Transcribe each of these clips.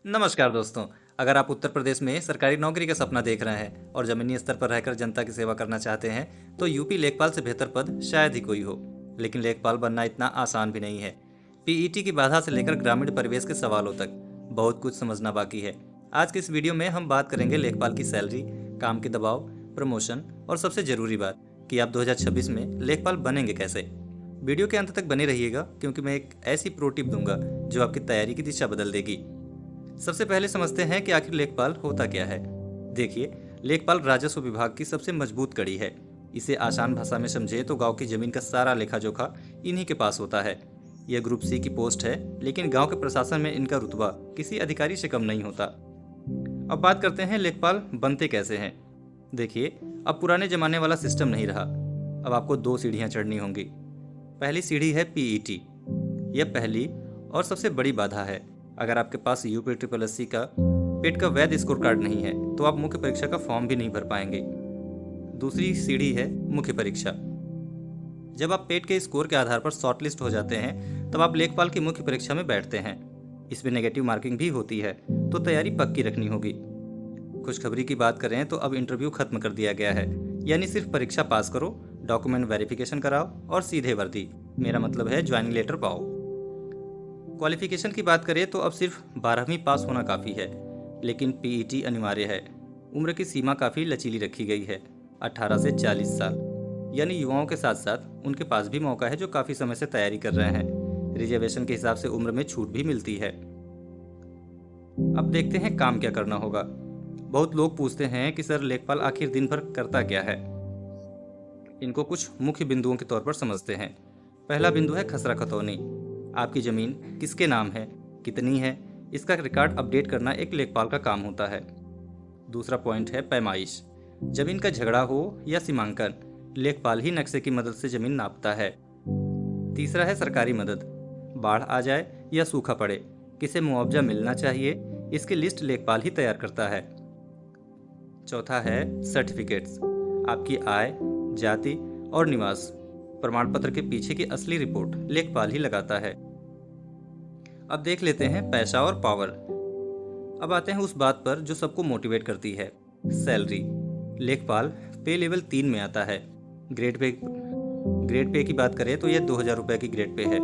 नमस्कार दोस्तों। अगर आप उत्तर प्रदेश में सरकारी नौकरी का सपना देख रहे हैं और जमीनी स्तर पर रहकर जनता की सेवा करना चाहते हैं तो यूपी लेखपाल से बेहतर पद शायद ही कोई हो। लेकिन लेखपाल बनना इतना आसान भी नहीं है। पीईटी की बाधा से लेकर ग्रामीण परिवेश के सवालों तक बहुत कुछ समझना बाकी है। आज के इस वीडियो में हम बात करेंगे लेखपाल की सैलरी, काम के दबाव, प्रमोशन और सबसे जरूरी बात कि आप 2026 में लेखपाल बनेंगे कैसे। वीडियो के अंत तक बने रहिएगा क्योंकि मैं एक ऐसी प्रो टिप दूंगा जो आपकी तैयारी की दिशा बदल देगी। सबसे पहले समझते हैं कि आखिर लेखपाल होता क्या है। देखिए, लेखपाल राजस्व विभाग की सबसे मजबूत कड़ी है। इसे आसान भाषा में समझे तो गांव की जमीन का सारा लेखा जोखा इन्हीं के पास होता है। यह ग्रुप सी की पोस्ट है, लेकिन गांव के प्रशासन में इनका रुतबा किसी अधिकारी से कम नहीं होता। अब बात करते हैं लेखपाल बनते कैसे हैं। देखिए, अब पुराने जमाने वाला सिस्टम नहीं रहा। अब आपको 2 सीढ़ियां चढ़नी होंगी। पहली सीढ़ी है पीईटी। यह पहली और सबसे बड़ी बाधा है। अगर आपके पास यूपी का पेट का वैध स्कोर कार्ड नहीं है तो आप मुख्य परीक्षा का फॉर्म भी नहीं भर पाएंगे। दूसरी सीढ़ी है मुख्य परीक्षा। जब आप पेट के स्कोर के आधार पर शॉर्टलिस्ट हो जाते हैं तब आप लेखपाल की मुख्य परीक्षा में बैठते हैं। इसमें नेगेटिव मार्किंग भी होती है, तो तैयारी पक्की रखनी होगी। खुशखबरी की बात करें तो अब इंटरव्यू खत्म कर दिया गया है, यानी सिर्फ परीक्षा पास करो, डॉक्यूमेंट वेरिफिकेशन कराओ और सीधे वर्दी, मेरा मतलब है ज्वाइनिंग लेटर पाओ। क्वालिफिकेशन की बात करें तो अब सिर्फ 12वीं पास होना काफ़ी है, लेकिन पीईटी अनिवार्य है। उम्र की सीमा काफ़ी लचीली रखी गई है, 18 से 40 साल, यानी युवाओं के साथ साथ उनके पास भी मौका है जो काफ़ी समय से तैयारी कर रहे हैं। रिजर्वेशन के हिसाब से उम्र में छूट भी मिलती है। अब देखते हैं काम क्या करना होगा। बहुत लोग पूछते हैं कि सर लेखपाल आखिर दिन भर करता क्या है। इनको कुछ मुख्य बिंदुओं के तौर पर समझते हैं। पहला बिंदु है खसरा खतौनी। आपकी ज़मीन किसके नाम है, कितनी है, इसका रिकॉर्ड अपडेट करना एक लेखपाल का काम होता है। दूसरा पॉइंट है पैमाइश। ज़मीन का झगड़ा हो या सीमांकन, लेखपाल ही नक्शे की मदद से ज़मीन नापता है। तीसरा है सरकारी मदद। बाढ़ आ जाए या सूखा पड़े, किसे मुआवजा मिलना चाहिए, इसकी लिस्ट लेखपाल ही तैयार करता है। चौथा है सर्टिफिकेट्स। आपकी आय, जाति और निवास प्रमाण पत्र के पीछे की असली रिपोर्ट लेखपाल ही लगाता है। अब देख लेते हैं पैसा और पावर। अब आते हैं उस बात पर जो सबको मोटिवेट करती है, सैलरी। लेखपाल पे लेवल 3 में आता है। ग्रेड पे की बात करें तो यह 2000 रुपये की ग्रेड पे है।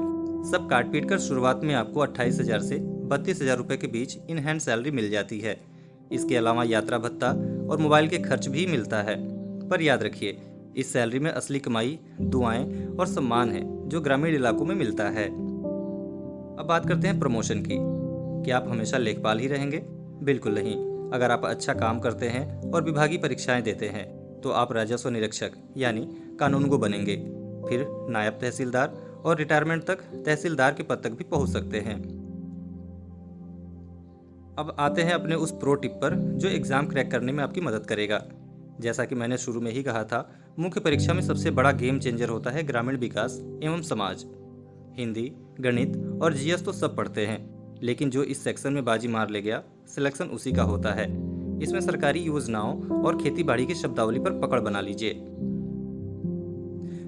सब काट पीट कर शुरुआत में आपको 28,000 से 32,000 रुपये के बीच इन हैंड सैलरी मिल जाती है। इसके अलावा यात्रा भत्ता और मोबाइल के खर्च भी मिलता है। पर याद रखिए, इस सैलरी में असली कमाई दुआएं और सम्मान है जो ग्रामीण इलाकों में मिलता है। अब बात करते हैं प्रमोशन की। क्या आप हमेशा लेखपाल ही रहेंगे? बिल्कुल नहीं। अगर आप अच्छा काम करते हैं और विभागीय परीक्षाएं देते हैं तो आप राजस्व निरीक्षक यानी कानूनगो बनेंगे, फिर नायब तहसीलदार और रिटायरमेंट तक तहसीलदार के पद तक भी पहुंच सकते हैं। अब आते हैं अपने उस प्रो टिप पर जो एग्ज़ाम क्रैक करने में आपकी मदद करेगा। जैसा कि मैंने शुरू में ही कहा था, मुख्य परीक्षा में सबसे बड़ा गेम चेंजर होता है ग्रामीण विकास एवं समाज। हिंदी, गणित और जीएस तो सब पढ़ते हैं, लेकिन जो इस सेक्शन में बाजी मार ले गया, सिलेक्शन उसी का होता है। इसमें सरकारी योजनाओं और खेती बाड़ी की शब्दावली पर पकड़ बना लीजिए।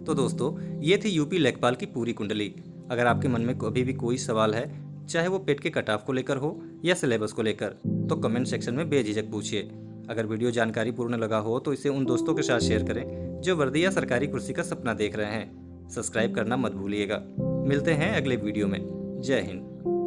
तो दोस्तों, ये थी यूपी लेखपाल की पूरी कुंडली। अगर आपके मन में कभी भी कोई सवाल है, चाहे वो पेट के कटाव को लेकर हो या सिलेबस को लेकर, तो कमेंट सेक्शन में बेझिझक पूछिए। अगर वीडियो जानकारी पूर्ण लगा हो तो इसे उन दोस्तों के साथ शेयर करें जो वर्दी या सरकारी कुर्सी का सपना देख रहे हैं। सब्सक्राइब करना मत भूलिएगा। मिलते हैं अगले वीडियो में। जय हिंद।